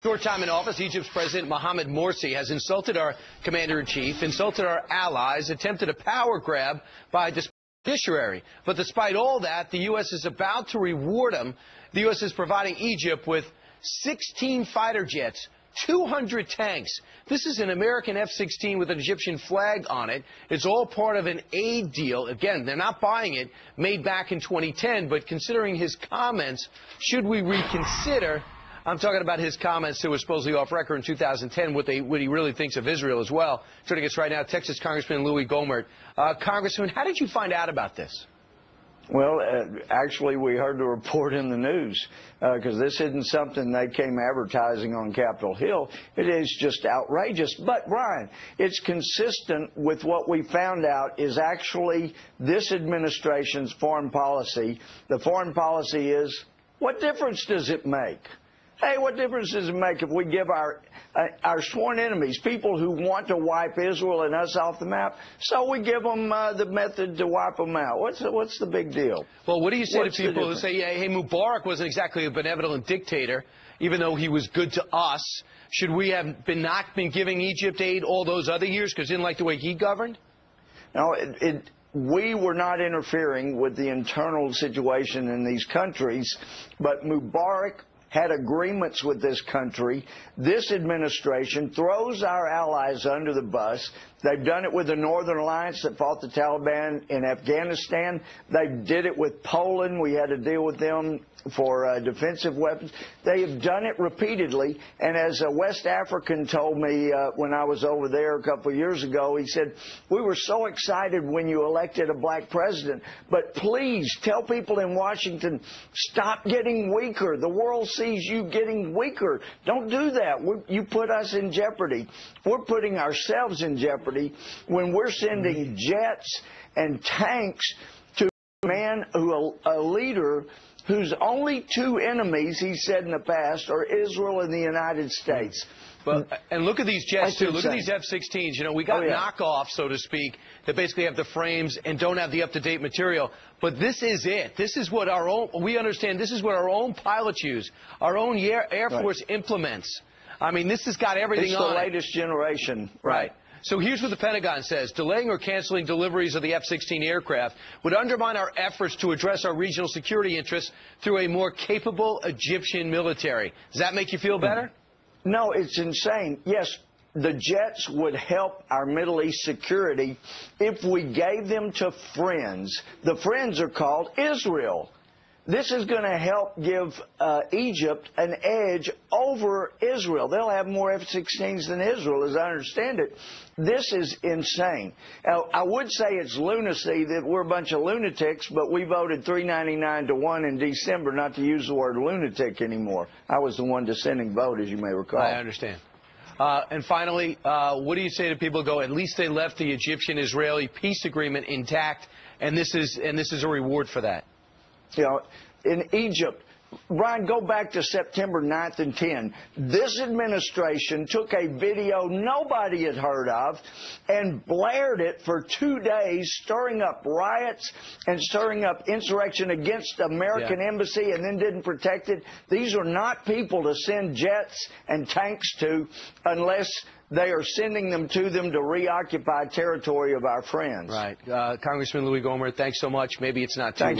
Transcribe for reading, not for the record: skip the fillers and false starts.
Short time in office, Egypt's President Mohamed Morsi has insulted our commander-in-chief, insulted our allies, attempted a power grab by the judiciary. But despite all that, the U.S. is about to reward him. The U.S. is providing Egypt with 16 fighter jets, 200 tanks. This is an American F-16 with an Egyptian flag on it. It's all part of an aid deal. Again, they're not buying it, made back in 2010. But considering his comments, should we reconsider? I'm talking about his comments that were supposedly off record in 2010, what he really thinks of Israel as well. Joining us right now, Texas Congressman Louie Gohmert. Congressman, how did you find out about this? Well, actually, we heard the report in the news because this isn't something they came advertising on Capitol Hill. It is just outrageous. But, Brian, it's consistent with what we found out is actually this administration's foreign policy. The foreign policy is, what difference does it make? Hey, what difference does it make if we give our sworn enemies, people who want to wipe Israel and us off the map, so we give them the method to wipe them out? What's the big deal? Well, what do you say to people who say, hey, Mubarak wasn't exactly a benevolent dictator, even though he was good to us? Should we have not been giving Egypt aid all those other years because they didn't like the way he governed? No, we were not interfering with the internal situation in these countries, but Mubarak had agreements with this country. This administration throws our allies under the bus. They've done it with the Northern Alliance that fought the Taliban in Afghanistan. They did it with Poland. We had to deal with them for defensive weapons. They have done it repeatedly. And as a West African told me when I was over there a couple of years ago, he said, we were so excited when you elected a black president, but please tell people in Washington, stop getting weaker. The world sees you getting weaker. Don't do that. You put us in jeopardy. We're putting ourselves in jeopardy when we're sending jets and tanks to a man, a leader whose only two enemies, he said in the past, are Israel and the United States. And look at these jets, too. Look at these F-16s. You know, we got knockoffs, so to speak, that basically have the frames and don't have the up-to-date material. But this is it. This is what our own, we understand, this is what our own pilots use, our own Air Force implements. I mean, this has got everything on it. It's the latest generation. Right. So here's what the Pentagon says. Delaying or canceling deliveries of the F-16 aircraft would undermine our efforts to address our regional security interests through a more capable Egyptian military. Does that make you feel better? No, it's insane. Yes, the jets would help our Middle East security if we gave them to friends. The friends are called Israel. This is going to help give Egypt an edge over Israel. They'll have more F-16s than Israel, as I understand it. This is insane. Now, I would say it's lunacy that we're a bunch of lunatics, but we voted 399 to 1 in December not to use the word lunatic anymore. I was the one dissenting vote, as you may recall. I understand. And finally, what do you say to people who go, at least they left the Egyptian-Israeli peace agreement intact, and this is a reward for that? You know, in Egypt, Brian, go back to September 9th and 10. This administration took a video nobody had heard of and blared it for 2 days, stirring up riots and stirring up insurrection against the American embassy, and then didn't protect it. These are not people to send jets and tanks to unless they are sending them to reoccupy territory of our friends. Right. Congressman Louie Gohmert, thanks so much. Maybe it's not too late.